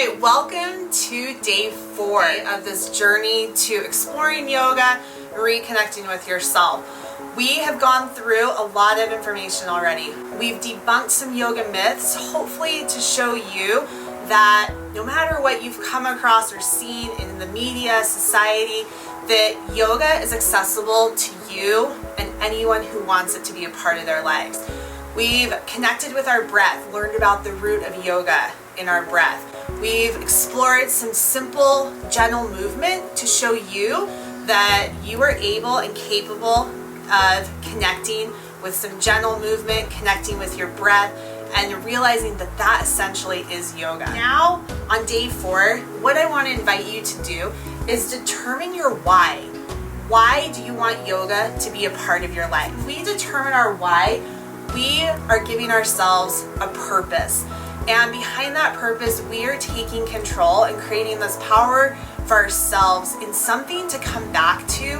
right, welcome to day 4 of this journey to exploring yoga and reconnecting with yourself. We have gone through a lot of information already. We've debunked some yoga myths, hopefully to show you that no matter what you've come across or seen in the media, society, that yoga is accessible to you and anyone who wants it to be a part of their lives. We've connected with our breath, learned about the root of yoga in our breath. We've explored some simple, gentle movement to show you that you are able and capable of connecting with some gentle movement, connecting with your breath, and realizing that that essentially is yoga. Now, on day 4, what I want to invite you to do is determine your why. Why do you want yoga to be a part of your life? If we determine our why, we are giving ourselves a purpose. And behind that purpose, we are taking control and creating this power for ourselves in something to come back to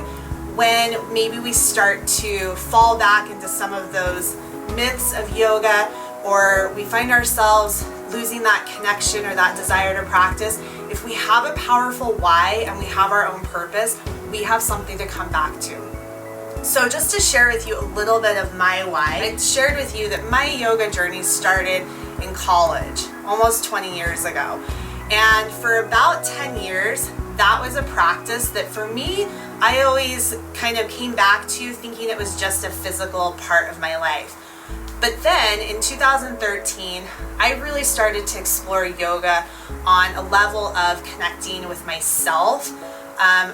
when maybe we start to fall back into some of those myths of yoga, or we find ourselves losing that connection or that desire to practice. If we have a powerful why and we have our own purpose, we have something to come back to. So just to share with you a little bit of my why, I shared with you that my yoga journey started in college almost 20 years ago. And for about 10 years, that was a practice that for me, I always kind of came back to thinking it was just a physical part of my life. But then in 2013, I really started to explore yoga on a level of connecting with myself,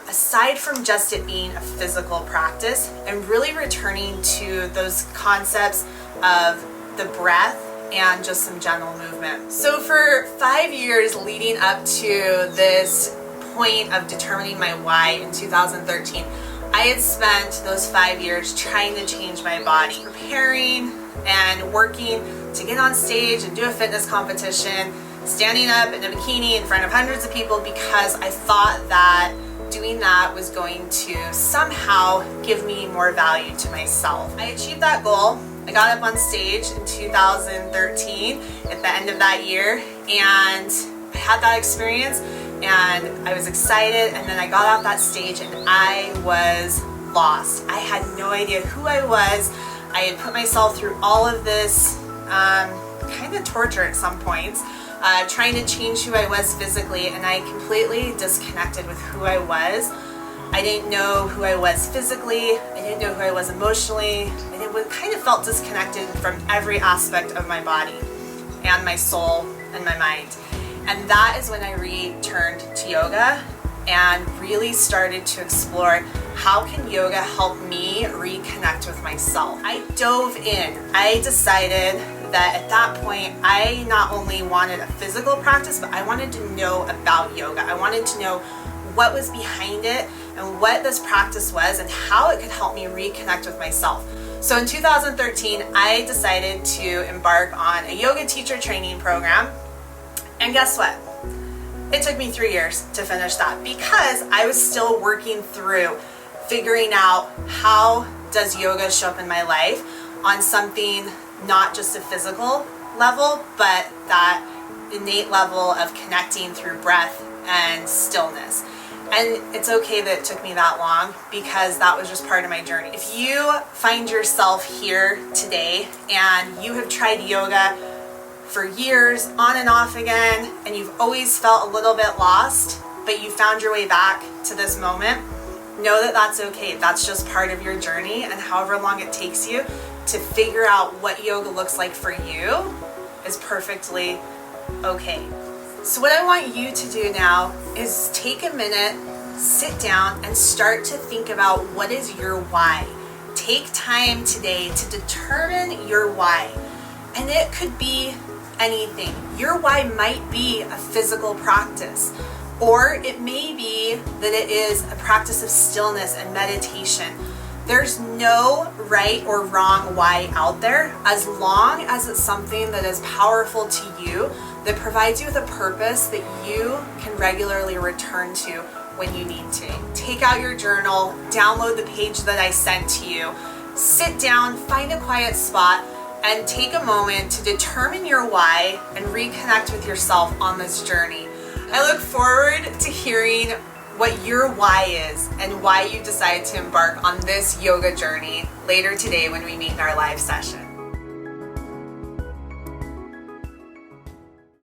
aside from just it being a physical practice, and really returning to those concepts of the breath and just some gentle movement. So for 5 years leading up to this point of determining my why in 2013, I had spent those 5 years trying to change my body, preparing and working to get on stage and do a fitness competition, standing up in a bikini in front of hundreds of people because I thought that doing that was going to somehow give me more value to myself. I achieved that goal. I got up on stage in 2013 at the end of that year, and I had that experience and I was excited, and then I got off that stage and I was lost. I had no idea who I was. I had put myself through all of this kind of torture at some points, trying to change who I was physically, and I completely disconnected with who I was. I didn't know who I was physically, I didn't know who I was emotionally, and it kind of felt disconnected from every aspect of my body and my soul and my mind. And that is when I returned to yoga and really started to explore how can yoga help me reconnect with myself. I dove in. I decided that at that point, I not only wanted a physical practice, but I wanted to know about yoga. I wanted to know what was behind it and what this practice was and how it could help me reconnect with myself. So in 2013, I decided to embark on a yoga teacher training program. And guess what? It took me 3 years to finish that because I was still working through figuring out how does yoga show up in my life on something not just a physical level, but that innate level of connecting through breath and stillness. And it's okay that it took me that long because that was just part of my journey. If you find yourself here today and you have tried yoga for years, on and off again, and you've always felt a little bit lost, but you found your way back to this moment, know that that's okay. That's just part of your journey, and however long it takes you to figure out what yoga looks like for you is perfectly okay. So what I want you to do now is take a minute, sit down, and start to think about what is your why. Take time today to determine your why. And it could be anything. Your why might be a physical practice, or it may be that it is a practice of stillness and meditation. There's no right or wrong why out there, as long as it's something that is powerful to you, that provides you with a purpose that you can regularly return to when you need to. Take out your journal, download the page that I sent to you, sit down, find a quiet spot, and take a moment to determine your why and reconnect with yourself on this journey. I look forward to hearing what your why is and why you decided to embark on this yoga journey later today when we meet in our live session.